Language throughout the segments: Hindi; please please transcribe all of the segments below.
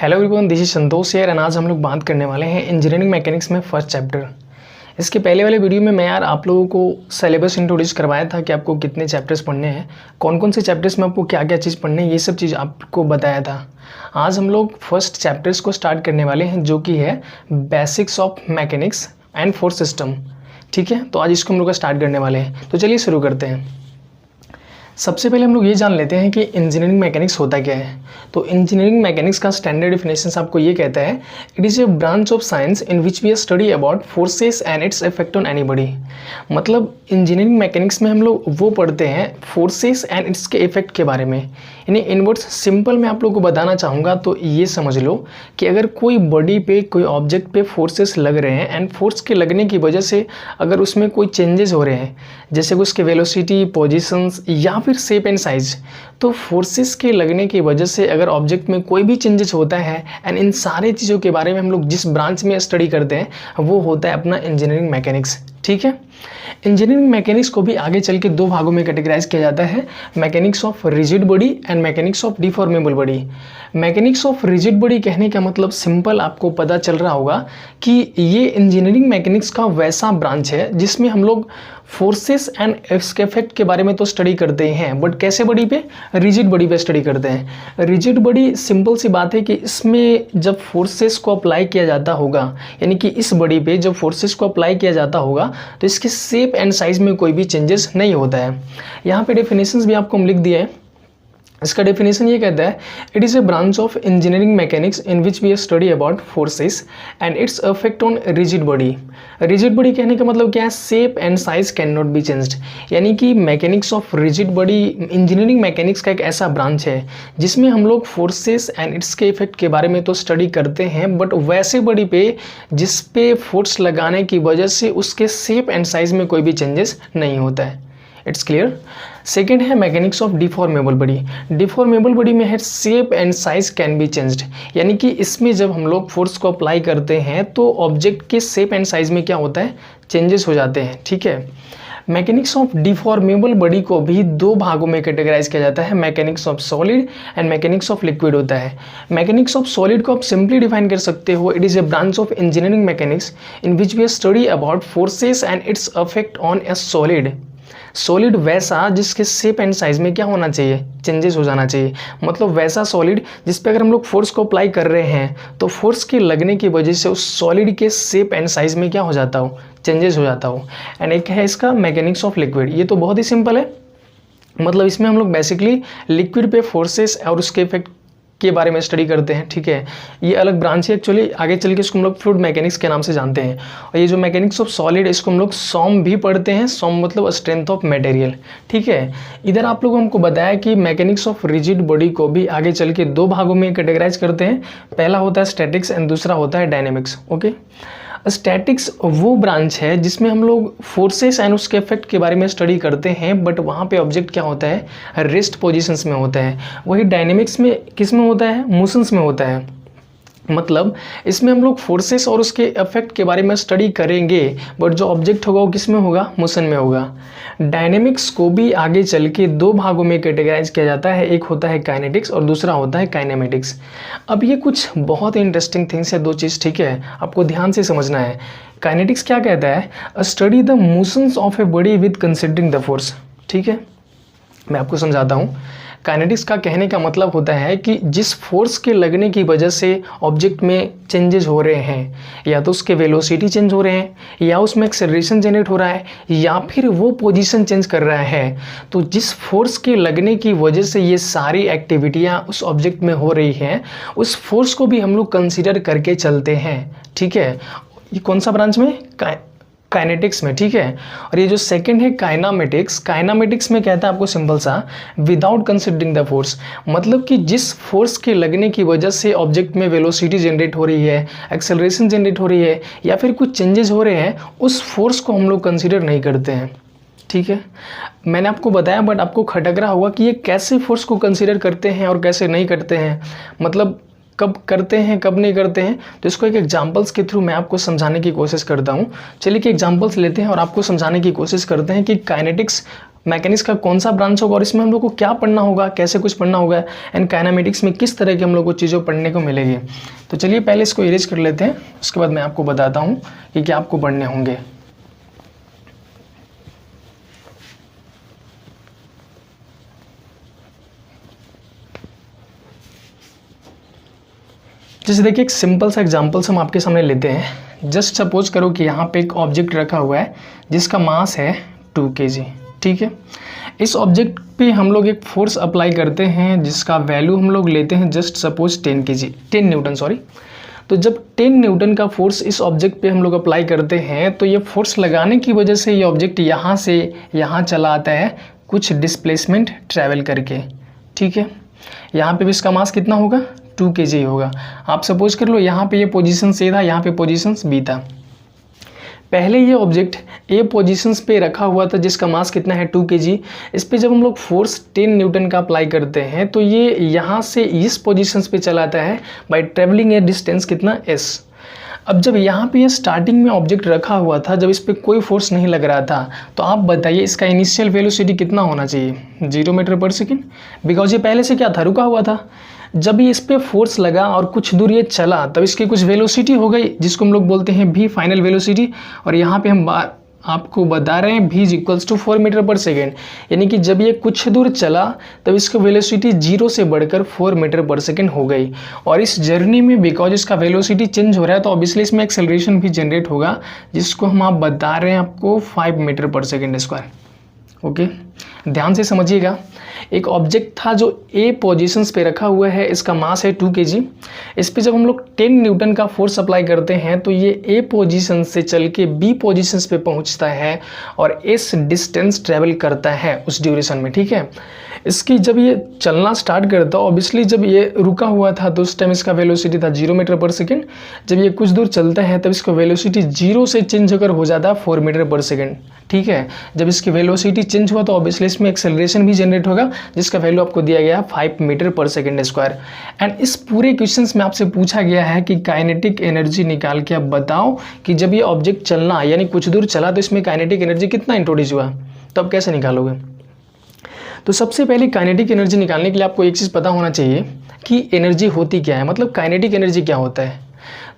हेलो एवरीवन, दिस इज संतोष यार। आज हम लोग बात करने वाले हैं इंजीनियरिंग मैकेनिक्स में फर्स्ट चैप्टर। इसके पहले वाले वीडियो में मैं आप लोगों को सिलेबस इंट्रोड्यूस करवाया था कि आपको कितने चैप्टर्स पढ़ने हैं, कौन कौन से चैप्टर्स में आपको क्या क्या चीज़ पढ़ने है, ये सब चीज़ आपको बताया था। आज हम लोग फर्स्ट चैप्टर्स को स्टार्ट करने वाले हैं जो कि है basics of mechanics and force system. ठीक है, तो आज इसको हम लोग स्टार्ट करने वाले हैं। तो चलिए शुरू करते हैं। सबसे पहले हम लोग ये जान लेते हैं कि इंजीनियरिंग मैकेनिक्स होता क्या है। तो इंजीनियरिंग मैकेनिक्स का स्टैंडर्ड डिफिनेशन आपको ये कहता है, it is a branch of science in which we study about forces and its effect on anybody. मतलब इंजीनियरिंग मैकेनिक्स में हम लोग वो पढ़ते हैं फोर्सेस एंड इट्स के इफेक्ट के बारे में। यानी इन वर्ड्स सिंपल मैं आप लोग को बताना चाहूँगा तो ये समझ लो कि अगर कोई बॉडी पे, कोई ऑब्जेक्ट पे फोर्सेस लग रहे हैं एंड फोर्स के लगने की वजह से अगर उसमें कोई चेंजेस हो रहे हैं, जैसे कि उसके वेलोसिटी, पोजीशंस या फिर शेप एंड साइज, तो फोर्सेस के लगने की वजह से अगर ऑब्जेक्ट में कोई भी चेंजेस होता है एंड इन सारे चीज़ों के बारे में हम लोग जिस ब्रांच में स्टडी करते हैं वो होता है अपना इंजीनियरिंग मैकेनिक्स। ठीक है, इंजीनियरिंग मैकेनिक्स को भी आगे चल के दो भागों में कैटेगराइज किया जाता है, mechanics of rigid body and mechanics of deformable body. Mechanics of rigid body कहने का मतलब सिंपल आपको पता चल रहा होगा कि ये इंजीनियरिंग मैकेनिक्स का वैसा ब्रांच है जिसमें हम लोग फोर्सेस एंड इसके इफेक्ट के बारे में तो स्टडी करते हैं, बट कैसे बॉडी पे? रिजिड बॉडी पे स्टडी करते हैं। रिजिड बॉडी सिंपल सी बात है कि इसमें जब फोर्सेस को अप्लाई किया जाता होगा, यानी कि इस बॉडी पे जब फोर्सेस को अप्लाई किया जाता होगा तो इसके शेप एंड साइज में कोई भी चेंजेस नहीं होता है। यहाँ पे डेफिनेशंस भी आपको हम लिख दिए हैं। इसका डेफिनेशन ये कहता है, it is a branch of engineering mechanics in which we study about forces and its effect on rigid body. Rigid body कहने का मतलब क्या है? Shape and size can not be changed. यानी कि mechanics of rigid body engineering mechanics का एक ऐसा ब्रांच है जिसमें हम लोग फोर्सेस एंड इट्स के इफेक्ट के बारे में तो स्टडी करते हैं, बट वैसे बॉडी पे जिस पे फोर्स लगाने की वजह से उसके शेप एंड साइज में कोई भी चेंजेस नहीं होता है। It's clear. सेकेंड है mechanics of deformable body. Deformable body में है shape and size can be changed, यानी कि इसमें जब हम लोग फोर्स को अप्लाई करते हैं तो ऑब्जेक्ट के शेप एंड साइज में क्या होता है? चेंजेस हो जाते हैं। ठीक है, मैकेनिक्स ऑफ डिफॉर्मेबल बॉडी को भी दो भागों में कैटेगराइज किया जाता है, mechanics of solid and mechanics of liquid होता है। मैकेनिक्स ऑफ सॉलिड को आप सिंपली डिफाइन कर सकते हो, it is a branch of engineering mechanics in which we study about forces and its effect on a solid. Solid वैसा जिसके शेप एंड साइज में क्या होना चाहिए? चेंजेस हो जाना चाहिए। मतलब वैसा सॉलिड जिस पे अगर हम लोग फोर्स को अप्लाई कर रहे हैं तो फोर्स के लगने की वजह से उस सॉलिड के शेप एंड साइज में क्या हो जाता हो? चेंजेस हो जाता हो। एंड एक है इसका मैकेनिक्स ऑफ लिक्विड। ये तो बहुत ही सिंपल है, मतलब इसमें हम लोग बेसिकली लिक्विड पे फोर्सेस और उसके इफेक्ट के बारे में स्टडी करते हैं। ठीक है, ये अलग ब्रांच है एक्चुअली। आगे चल के इसको हम लोग फ्लूइड मैकेनिक्स के नाम से जानते हैं। और ये जो मैकेनिक्स ऑफ सॉलिड इसको हम लोग सॉम भी पढ़ते हैं। सॉम मतलब स्ट्रेंथ ऑफ मटेरियल। ठीक है, इधर आप लोगों को हमको बताया कि मैकेनिक्स ऑफ रिजिड बॉडी को भी आगे चल के दो भागों में कैटेगराइज करते हैं। पहला होता है स्टैटिक्स एंड दूसरा होता है डायनेमिक्स। ओके, स्टैटिक्स वो ब्रांच है जिसमें हम लोग फोर्सेस एंड उसके इफेक्ट के बारे में स्टडी करते हैं, बट वहाँ पे ऑब्जेक्ट क्या होता है? रेस्ट पोजीशंस में होता है। वही डायनेमिक्स में किस में होता है? मोशंस में होता है। मतलब इसमें हम लोग फोर्सेस और उसके इफेक्ट के बारे में स्टडी करेंगे, बट जो ऑब्जेक्ट होगा वो किस में होगा? मोशन में होगा। डायनेमिक्स को भी आगे चल के दो भागों में कैटेगराइज किया जाता है, एक होता है काइनेटिक्स और दूसरा होता है काइनेमेटिक्स। अब ये कुछ बहुत ही इंटरेस्टिंग थिंग्स है, दो चीज़। ठीक है, आपको ध्यान से समझना है। काइनेटिक्स क्या कहता है? Study the motions of a body with considering the force. ठीक है, मैं आपको समझाता हूँ। काइनेटिक्स का कहने का मतलब होता है कि जिस फोर्स के लगने की वजह से ऑब्जेक्ट में चेंजेस हो रहे हैं, या तो उसके वेलोसिटी चेंज हो रहे हैं, या उसमें एक्सेलरेशन जनरेट हो रहा है, या फिर वो पोजीशन चेंज कर रहा है, तो जिस फोर्स के लगने की वजह से ये सारी एक्टिविटियाँ उस ऑब्जेक्ट में हो रही हैं, उस फोर्स को भी हम लोग कंसिडर करके चलते हैं। ठीक है, ये कौन सा ब्रांच में? काइनेटिक्स में। ठीक है, और ये जो सेकंड है काइनामेटिक्स, काइनामेटिक्स में कहता है आपको सिंपल सा, विदाउट कंसिडरिंग द फोर्स। मतलब कि जिस फोर्स के लगने की वजह से ऑब्जेक्ट में वेलोसिटी जनरेट हो रही है, एक्सेलरेशन जनरेट हो रही है, या फिर कुछ चेंजेस हो रहे हैं, उस फोर्स को हम लोग कंसिडर नहीं करते हैं। ठीक है, मैंने आपको बताया, बट आपको खटक रहा होगा कि ये कैसे फोर्स को कंसिडर करते हैं और कैसे नहीं करते हैं, मतलब कब करते हैं कब नहीं करते हैं। तो इसको एक एग्जांपल्स के थ्रू मैं आपको समझाने की कोशिश करता हूँ। चलिए कि एग्जांपल्स लेते हैं और आपको समझाने की कोशिश करते हैं कि काइनेटिक्स मैकेनिक्स का कौन सा ब्रांच होगा और इसमें हम लोग को क्या पढ़ना होगा, कैसे कुछ पढ़ना होगा, एंड काइनेमेटिक्स में किस तरह की हम लोग को चीज़ों पढ़ने को मिलेगी। तो चलिए पहले इसको इरेज कर लेते हैं, उसके बाद मैं आपको बताता हूँ कि क्या आपको पढ़ने होंगे। जैसे देखिए एक सिंपल सा एग्जांपल्स हम आपके सामने लेते हैं। जस्ट सपोज करो कि यहाँ पे एक ऑब्जेक्ट रखा हुआ है जिसका मास है 2 kg, ठीक है। इस ऑब्जेक्ट पे हम लोग एक फोर्स अप्लाई करते हैं जिसका वैल्यू हम लोग लेते हैं जस्ट सपोज 10 न्यूटन सॉरी। तो जब 10 न्यूटन का फोर्स इस ऑब्जेक्ट पे हम लोग अप्लाई करते हैं तो ये फोर्स लगाने की वजह से ये ऑब्जेक्ट यहाँ से यहाँ चला आता है कुछ डिस्प्लेसमेंट ट्रैवल करके, ठीक है। यहाँ पे भी इसका मास कितना होगा, 2 kg होगा। आप सपोज कर लो यहाँ पे ये पोजीशन ए था, यहाँ पे पोजीशन बी था। पहले ये ऑब्जेक्ट ए पोजीशंस पे रखा हुआ था जिसका मास कितना है 2 kg। इस पे जब हम लोग फोर्स 10 न्यूटन का अप्लाई करते हैं तो ये यहाँ से इस पोजीशंस पे चला आता है बाय ट्रेवलिंग ए डिस्टेंस कितना s। अब जब यहाँ पे ये स्टार्टिंग में ऑब्जेक्ट रखा हुआ था, जब इस पे कोई फोर्स नहीं लग रहा था, तो आप बताइए इसका इनिशियल वेलोसिटी कितना होना चाहिए, 0 मीटर पर सेकेंड, बिकॉज ये पहले से क्या था, रुका हुआ था। जब ये इस पे फोर्स लगा और कुछ दूर ये चला तब इसकी कुछ वेलोसिटी हो गई जिसको हम लोग बोलते हैं v फाइनल वेलोसिटी। और यहाँ पे हम आपको बता रहे हैं v equals to 4 metre per second, यानी कि जब ये कुछ दूर चला तब इसकी वेलोसिटी 0 से बढ़कर 4 मीटर पर सेकेंड हो गई। और इस जर्नी में बिकॉज इसका वेलोसिटी चेंज हो रहा है तो ऑब्वियसली इसमें एक्सेलरेशन भी जनरेट होगा जिसको हम आप बता रहे हैं आपको 5 metre per second square. Okay, ध्यान से समझिएगा। एक ऑब्जेक्ट था जो ए पोजीशंस पे रखा हुआ है, इसका मास है 2 kg। इस पे जब हम लोग 10 न्यूटन का फोर्स अप्लाई करते हैं तो ये ए पोजीशन से चल के बी पोजीशंस पे पहुंचता है और इस डिस्टेंस ट्रेवल करता है उस ड्यूरेशन में, ठीक है। इसकी जब ये चलना स्टार्ट करता है, ऑब्वियसली जब ये रुका हुआ था तो उस टाइम इसका वेलोसिटी था 0 मीटर पर सेकेंड। जब ये कुछ दूर चलता है तब इसका वेलोसिटी 0 से चेंज होकर हो जाता है 4 मीटर पर सेकेंड, ठीक है। जब इसकी वेलोसिटी चेंज हुआ तो ऑब्वियसली इसमें एक्सेलरेशन भी जनरेट होगा जिसका वैल्यू आपको दिया गया है 5 metre per second square. And इस पूरे क्वेश्चंस में आपसे पूछा गया है कि काइनेटिक एनर्जी निकाल के आप बताओ कि जब ये ऑब्जेक्ट चलना यानी कुछ दूर चला तो इसमें काइनेटिक एनर्जी कितना इंट्रोड्यूस हुआ, तो आप कैसे निकालोगे। तो सबसे पहले काइनेटिक एनर्जी निकालने के लिए आपको एक चीज़ पता होना चाहिए कि एनर्जी होती क्या है, मतलब काइनेटिक एनर्जी क्या होता है।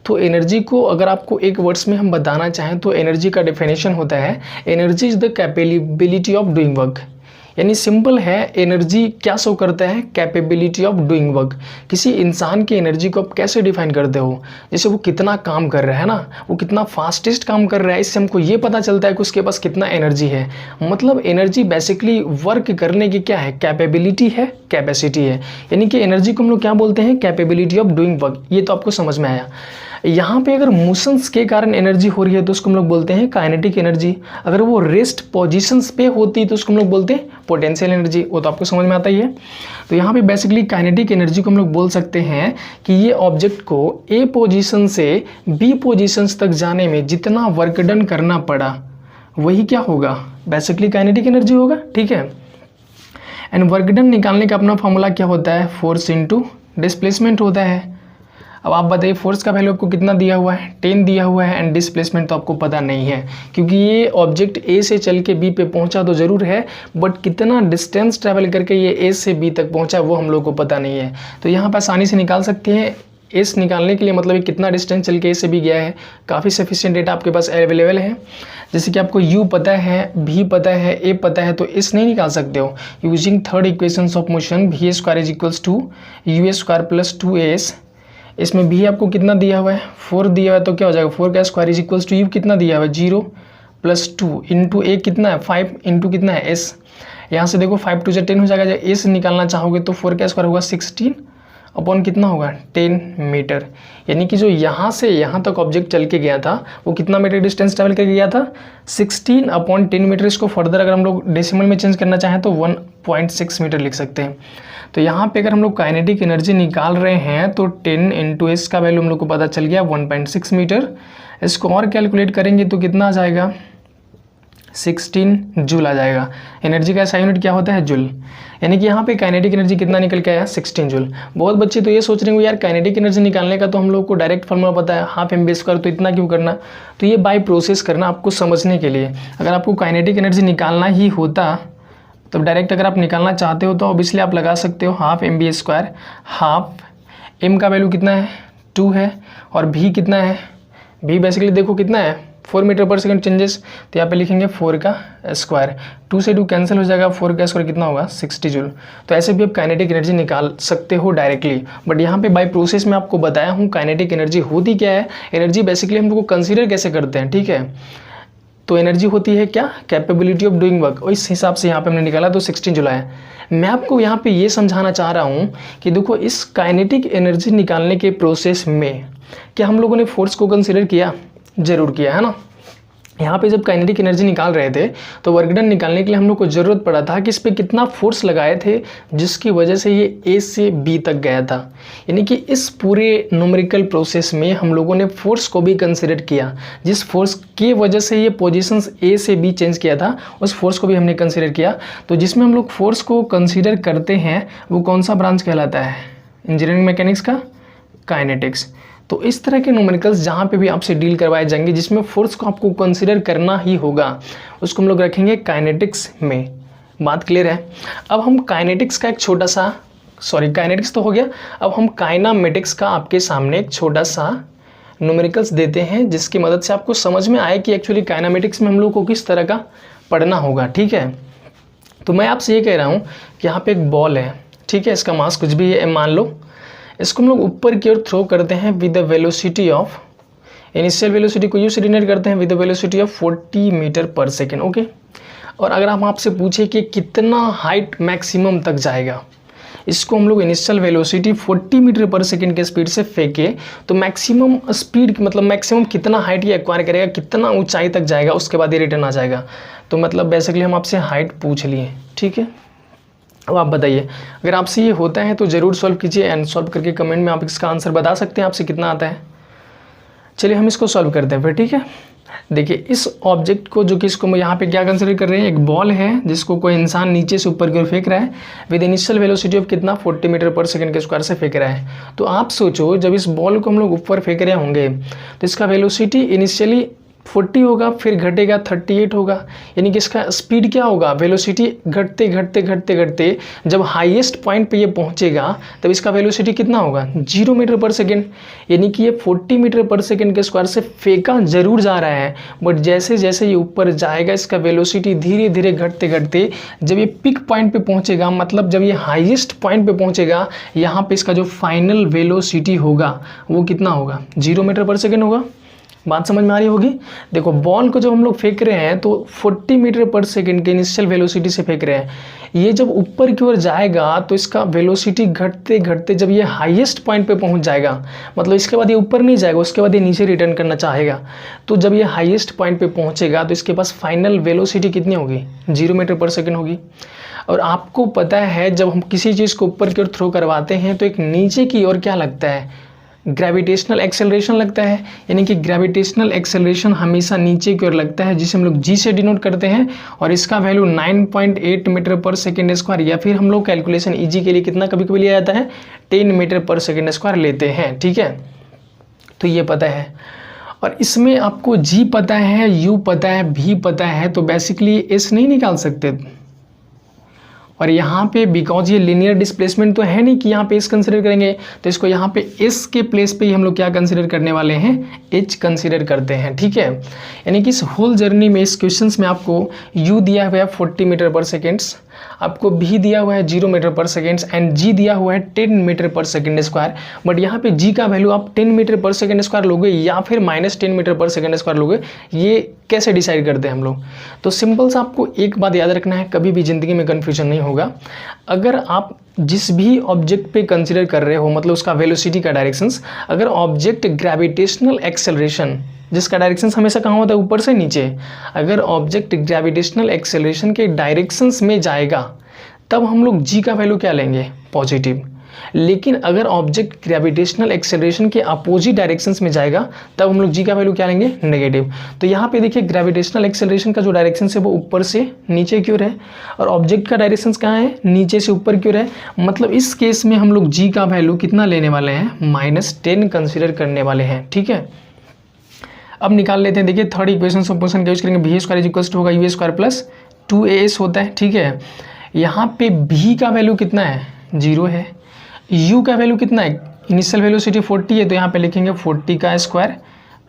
तो एनर्जी को अगर आपको एक वर्ड्स में हम बताना चाहें तो एनर्जी का डेफिनेशन होता है energy is the capability of doing work. यानी सिंपल है, एनर्जी क्या शो करता है, कैपेबिलिटी ऑफ डूइंग वर्क। किसी इंसान की एनर्जी को आप कैसे डिफाइन करते हो, जैसे वो कितना काम कर रहा है ना, वो कितना फास्टेस्ट काम कर रहा है, इससे हमको ये पता चलता है कि उसके पास कितना एनर्जी है। मतलब एनर्जी बेसिकली वर्क करने की क्या है, कैपेबिलिटी है, कैपेसिटी है। यानी कि एनर्जी को हम लोग क्या बोलते हैं, कैपेबिलिटी ऑफ डूइंग वर्क। ये तो आपको समझ में आया। यहाँ पे अगर मोशंस के कारण एनर्जी हो रही है तो उसको हम लोग बोलते हैं काइनेटिक एनर्जी। अगर वो रेस्ट पोजीशंस पे होती तो उसको हम लोग बोलते हैं पोटेंशियल एनर्जी। वो तो आपको समझ में आता ही है। तो यहाँ पे बेसिकली काइनेटिक एनर्जी को हम लोग बोल सकते हैं कि ये ऑब्जेक्ट को ए पोजीशन से बी पोजीशंस तक जाने में जितना वर्क डन करना पड़ा वही क्या होगा, बेसिकली काइनेटिक एनर्जी होगा, ठीक है। एंड वर्क डन निकालने का अपना फॉर्मूला क्या होता है, फोर्स इंटू डिस्प्लेसमेंट होता है। अब आप बताइए फोर्स का वैल्यू आपको कितना दिया हुआ है, 10 दिया हुआ है, एंड डिस्प्लेसमेंट तो आपको पता नहीं है क्योंकि ये ऑब्जेक्ट ए से चल के बी पे पहुंचा तो ज़रूर है, बट कितना डिस्टेंस ट्रैवल करके ये ए से बी तक पहुंचा वो हम लोग को पता नहीं है। तो यहाँ पर आसानी से निकाल सकते हैं एस निकालने के लिए, मतलब ये कितना डिस्टेंस चल के ए से बी गया है। काफ़ी सफिशिएंट डेटा आपके पास अवेलेबल है। जैसे कि आपको यू पता है, भी पता है, ए पता है, तो एस नहीं निकाल सकते हो using third equations of motion, v square is equals to u square plus 2as। इसमें भी आपको कितना दिया हुआ है, 4 दिया हुआ है, तो क्या हो जाएगा 4 का square is equals to u कितना दिया हुआ है 0 प्लस 2 इंटू ए कितना है 5 इंटू कितना है एस। यहाँ से देखो 5 2 से 10 हो जाएगा। जब एस निकालना चाहोगे तो 4 का स्क्वायर होगा 16 अपॉन कितना होगा 10 मीटर। यानी कि जो यहाँ से यहाँ तक ऑब्जेक्ट चल के गया था वो कितना मीटर डिस्टेंस ट्रैवल करके गया था 16 अपॉन 10 मीटर। इसको फर्दर अगर हम लोग डेसिमल में चेंज करना चाहें तो 1.6 मीटर लिख सकते हैं। तो यहाँ पे अगर हम लोग काइनेटिक एनर्जी निकाल रहे हैं तो 10 इंटू एस का वैल्यू हम लोग को पता चल गया 1.6 मीटर। इसको और कैलकुलेट करेंगे तो कितना आ जाएगा 16 जूल आ जाएगा। एनर्जी का ऐसा यूनिट क्या होता है, जूल। यानी कि यहाँ पे काइनेटिक एनर्जी कितना निकल के आया 16 जूल। बहुत बच्चे तो ये सोच रहे होंगे यार काइनेटिक एनर्जी निकालने का तो हम लोग को डायरेक्ट फॉर्मूला पता है, हाफ एम बी स्क्वायर, तो इतना क्यों करना। तो ये बाय प्रोसेस करना आपको समझने के लिए। अगर आपको काइनेटिक एनर्जी निकालना ही होता तो डायरेक्ट अगर आप निकालना चाहते हो तो ऑब्वियसली आप लगा सकते हो half m v square, half m का वैल्यू कितना है 2 है और भी कितना है, भी बेसिकली देखो कितना है 4 मीटर पर सेकंड चेंजेस, तो यहाँ पे लिखेंगे 4 का स्क्वायर, 2 से 2 कैंसिल हो जाएगा, 4 का स्क्वायर कितना होगा 60 जूल। तो ऐसे भी आप काइनेटिक एनर्जी निकाल सकते हो डायरेक्टली, बट यहाँ पे बाय प्रोसेस में आपको बताया हूँ काइनेटिक एनर्जी होती क्या है। एनर्जी बेसिकली हम लोग को कंसिडर कैसे करते हैं, ठीक है। तो एनर्जी होती है क्या, कैपेबिलिटी ऑफ डूइंग वर्क, और इस हिसाब से यहाँ पे हमने निकाला तो 16 जूल है। मैं आपको यहाँ पे ये समझाना चाह रहा हूँ कि देखो इस काइनेटिक एनर्जी निकालने के प्रोसेस में क्या हम लोगों ने फोर्स को कंसिडर किया, जरूर किया है ना। यहाँ पे जब काइनेटिक एनर्जी निकाल रहे थे तो वर्क डन निकालने के लिए हम लोग को ज़रूरत पड़ा था कि इस पर कितना फोर्स लगाए थे जिसकी वजह से ये ए से बी तक गया था। यानी कि इस पूरे न्यूमेरिकल प्रोसेस में हम लोगों ने फोर्स को भी कंसिडर किया, जिस फोर्स की वजह से ये पोजीशंस ए से बी चेंज किया था उस फोर्स को भी हमने कंसिडर किया। तो जिसमें हम लोग फोर्स को कंसिडर करते हैं वो कौन सा ब्रांच कहलाता है, इंजीनियरिंग मैकेनिक्स का काइनेटिक्स। तो इस तरह के न्यूमेरिकल्स जहाँ पे भी आपसे डील करवाए जाएंगे जिसमें फोर्स को आपको कंसीडर करना ही होगा उसको हम लोग रखेंगे काइनेटिक्स में। बात क्लियर है। अब हम काइनेटिक्स का एक छोटा सा, काइनेटिक्स तो हो गया, अब हम काइनामेटिक्स का आपके सामने एक छोटा सा न्यूमेरिकल्स देते हैं जिसकी मदद से आपको समझ में आए कि एक्चुअली काइनामेटिक्स में हम लोग को किस तरह का पढ़ना होगा, ठीक है। तो मैं आपसे ये कह रहा हूँ कि यहाँ पे एक बॉल है, ठीक है, इसका मास कुछ भी है मान लो, इसको हम लोग ऊपर की ओर थ्रो करते हैं with the velocity of, initial velocity को यू से डिनोट करते हैं with the velocity of 40 metre per second, okay. और अगर हम आपसे पूछे कि कितना हाइट मैक्सिमम तक जाएगा, इसको हम लोग initial velocity 40 metre per second के स्पीड से फेंके तो मैक्सिमम स्पीड मतलब मैक्सिमम कितना हाइट ये एक्वायर करेगा, कितना ऊंचाई तक जाएगा, उसके बाद ये रिटर्न आ जाएगा। तो मतलब बेसिकली हम आपसे हाइट पूछ लिए, ठीक है। अब आप बताइए, अगर आपसे ये होता है तो ज़रूर सॉल्व कीजिए एंड सॉल्व करके कमेंट में आप इसका आंसर बता सकते हैं आपसे कितना आता है। चलिए हम इसको सॉल्व करते हैं फिर, ठीक है। देखिए इस ऑब्जेक्ट को जो कि इसको हम यहाँ पे क्या कंसिडर कर रहे हैं, एक बॉल है जिसको कोई इंसान नीचे से ऊपर की ओर फेंक रहा है विद इनिशियल वेलोसिटी ऑफ कितना 40 मीटर पर सेकंड के स्क्वायर से फेंक रहा है। तो आप सोचो जब इस बॉल को हम लोग ऊपर फेंक रहे होंगे तो इसका वेलोसिटी इनिशियली 40 होगा, फिर घटेगा 38 होगा, यानी कि इसका स्पीड क्या होगा, वेलोसिटी घटते घटते घटते घटते जब हाईएस्ट पॉइंट पे ये पहुंचेगा तब इसका वेलोसिटी कितना होगा 0 मीटर पर सेकेंड। यानी कि ये 40 मीटर पर सेकेंड के स्क्वायर से फेंका जरूर जा रहा है, बट जैसे जैसे ये ऊपर जाएगा इसका वेलोसिटी धीरे धीरे घटते घटते जब ये पिक पॉइंट पे पहुंचेगा, मतलब जब ये हाईएस्ट पॉइंट पे पहुंचेगा, यहाँ पे इसका जो फाइनल वेलोसिटी होगा वो कितना होगा 0 मीटर पर सेकेंड होगा। बात समझ में आ रही होगी। देखो बॉल को जब हम लोग फेंक रहे हैं तो 40 मीटर पर सेकेंड के इनिशियल वेलोसिटी से फेंक रहे हैं, ये जब ऊपर की ओर जाएगा तो इसका वेलोसिटी घटते घटते जब ये हाईएस्ट पॉइंट पे पहुंच जाएगा, मतलब इसके बाद ये ऊपर नहीं जाएगा, उसके बाद ये नीचे रिटर्न करना चाहेगा, तो जब ये हाईएस्ट पॉइंट पे पहुंचेगा तो इसके पास फाइनल वेलोसिटी कितनी होगी 0 मीटर पर सेकेंड होगी। और आपको पता है जब हम किसी चीज़ को ऊपर की ओर थ्रो करवाते हैं तो एक नीचे की ओर क्या लगता है, ग्रेविटेशनल एक्सेलरेशन लगता है। यानी कि ग्रेविटेशनल एक्सेलरेशन हमेशा नीचे की ओर लगता है जिसे हम लोग जी से डिनोट करते हैं, और इसका value 9.8 metre per second square, या फिर हम लोग कैलकुलेशन इजी के लिए कितना कभी कभी लिया जाता है 10 मीटर पर सेकेंड स्क्वायर लेते हैं, ठीक है। तो ये पता है, और इसमें आपको जी पता है, यू पता है, भी पता है, तो बेसिकली एस नहीं निकाल सकते। और यहाँ पे बिकॉज ये लीनियर डिस्प्लेसमेंट तो है नहीं कि यहाँ पे एस कंसिडर करेंगे, तो इसको यहाँ पे एस के प्लेस पे ही हम लोग क्या कंसिडर करने वाले हैं, एच कंसिडर करते हैं, ठीक है। यानी कि इस होल जर्नी में इस क्वेश्चंस में आपको यू दिया हुआ है 40 मीटर पर सेकेंड्स, आपको भी दिया हुआ है 0 मीटर पर सेकेंड्स, एंड जी दिया हुआ है 10 metre per second square. But यहाँ पे जी का वैल्यू आप 10 मीटर पर सेकेंड स्क्वायर लोगे या फिर -10 मीटर पर सेकेंड स्क्वायर लोगे, ये कैसे डिसाइड करते हैं हम लोग। तो सिंपल सा आपको एक बात याद रखना है, कभी भी ज़िंदगी में कन्फ्यूजन नहीं होगा। अगर आप जिस भी ऑब्जेक्ट पे कंसिडर कर रहे हो, मतलब उसका वेलोसिटी का डायरेक्शंस, अगर ऑब्जेक्ट ग्रेविटेशनल एक्सेलरेशन जिसका डायरेक्शन हमेशा कहाँ होता है, ऊपर से नीचे, अगर ऑब्जेक्ट ग्रेविटेशनल एक्सेलरेशन के डायरेक्शंस में जाएगा तब हम लोग जी का वैल्यू क्या लेंगे, पॉजिटिव। लेकिन अगर ऑब्जेक्ट ग्रेविटेशनल एक्सेलरेशन के अपोजिट डायरेक्शंस में जाएगा तब हम लोग जी का वैल्यू क्या लेंगे, नेगेटिव। तो यहाँ पे देखिए ग्रेविटेशनल एक्सेलरेशन का जो डायरेक्शन है वो ऊपर से नीचे की ओर है, और ऑब्जेक्ट का डायरेक्शन कहाँ है, नीचे से ऊपर की ओर है। मतलब इस केस में हम लोग जी का वैल्यू कितना लेने वाले हैं, -10 कंसिडर करने वाले हैं, ठीक है। अब निकाल लेते हैं। देखिए थर्ड इक्वेशन ऑफ मोशन का यूज करेंगे, v square is equals to होगा यू स्क्वायर प्लस 2as होता है, ठीक है। यहाँ पे b का वैल्यू कितना है, 0 है। u का वैल्यू कितना है, इनिशियल वेलोसिटी 40 है, तो यहाँ पे लिखेंगे 40 का स्क्वायर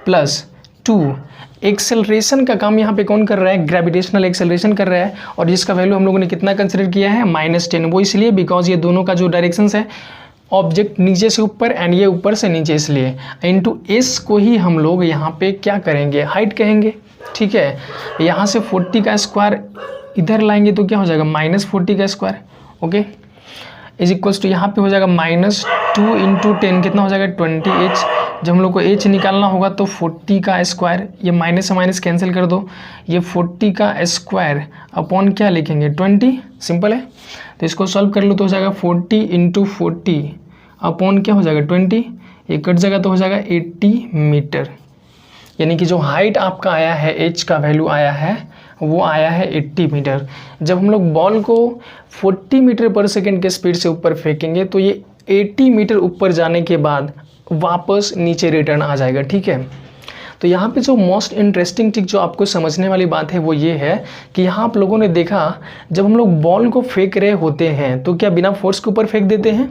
प्लस 2। एक्सेलरेशन का काम यहाँ पे कौन कर रहा है, ग्रेविटेशनल एक्सेलरेशन कर रहा है, और जिसका वैल्यू हम लोगों ने कितना कंसिडर किया है, -10। वो इसलिए बिकॉज ये दोनों का जो डायरेक्शंस है, ऑब्जेक्ट नीचे से ऊपर एंड ये ऊपर से नीचे, इसलिए इनटू एस को ही हम लोग यहाँ पे क्या करेंगे, हाइट कहेंगे। ठीक है, यहाँ से 40 का स्क्वायर इधर लाएंगे तो क्या हो जाएगा, -40 का square, okay, is equals to यहाँ पे हो जाएगा -2 × 10 कितना हो जाएगा, 20h। जब हम लोग को h निकालना होगा तो 40 का स्क्वायर, ये माइनस से माइनस कैंसिल कर दो, ये 40 का स्क्वायर अपॉन क्या लिखेंगे, 20। सिंपल है, तो इसको सॉल्व कर लो तो हो जाएगा 40 × 40 अपॉन क्या हो जाएगा, 20। ये कट जाएगा तो हो जाएगा 80 मीटर। यानी कि जो हाइट आपका आया है, h का वैल्यू आया है, वो आया है 80 मीटर। जब हम लोग बॉल को 40 मीटर पर सेकेंड के स्पीड से ऊपर फेंकेंगे तो ये 80 मीटर ऊपर जाने के बाद वापस नीचे रिटर्न आ जाएगा। ठीक है, तो यहाँ पे जो मोस्ट इंटरेस्टिंग चीज़ जो आपको समझने वाली बात है वो ये है कि यहाँ आप लोगों ने देखा, जब हम लोग बॉल को फेंक रहे होते हैं तो क्या बिना फोर्स के ऊपर फेंक देते हैं,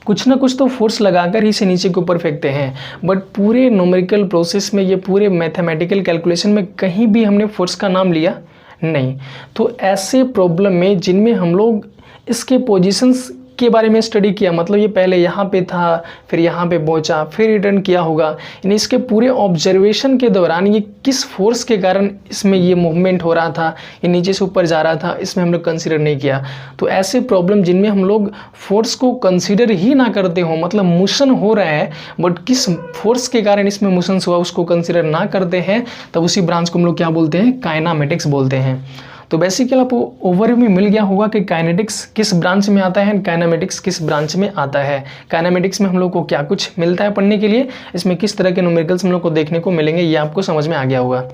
कुछ ना कुछ तो फोर्स लगाकर ही इसे नीचे के ऊपर फेंकते हैं। बट पूरे न्यूमेरिकल प्रोसेस में, ये पूरे मैथमेटिकल कैलकुलेशन में कहीं भी हमने फोर्स का नाम लिया नहीं। तो ऐसे प्रॉब्लम में जिनमें हम लोग इसके पोजीशंस के बारे में स्टडी किया, मतलब ये पहले यहाँ पे था, फिर यहाँ पे पहुँचा, फिर रिटर्न किया होगा, यानी इसके पूरे ऑब्जर्वेशन के दौरान ये किस फोर्स के कारण इसमें ये मूवमेंट हो रहा था, ये नीचे से ऊपर जा रहा था, इसमें हम लोग कंसीडर नहीं किया। तो ऐसे प्रॉब्लम जिनमें हम लोग फोर्स को कंसीडर ही ना करते हो, मतलब मोशन हो रहा है बट किस फोर्स के कारण इसमें मोशन हुआ उसको कंसीडर ना करते हैं, तब उसी ब्रांच को हम लोग क्या बोलते हैं, काइनामेटिक्स बोलते हैं। तो बेसिकली आपको ओवरव्यू मिल गया होगा कि काइनेटिक्स किस ब्रांच में आता है, काइनामेटिक्स किस ब्रांच में आता है। काइनामेटिक्स में हम लोग को क्या कुछ मिलता है पढ़ने के लिए, इसमें किस तरह के न्यूमेरिकल्स हम लोग को देखने को मिलेंगे, ये आपको समझ में आ गया होगा।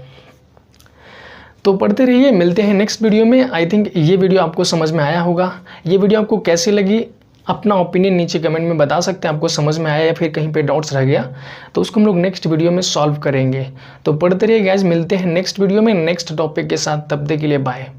तो पढ़ते रहिए, मिलते हैं नेक्स्ट वीडियो में। आई थिंक ये वीडियो आपको समझ में आया होगा। ये वीडियो आपको कैसी लगी, अपना ओपिनियन नीचे कमेंट में बता सकते हैं, आपको समझ में आया या फिर कहीं पे डाउट्स रह गया तो उसको हम लोग नेक्स्ट वीडियो में सॉल्व करेंगे। तो पढ़ते रहिए गाइस, मिलते हैं नेक्स्ट वीडियो में नेक्स्ट टॉपिक के साथ, तब तक के लिए बाय।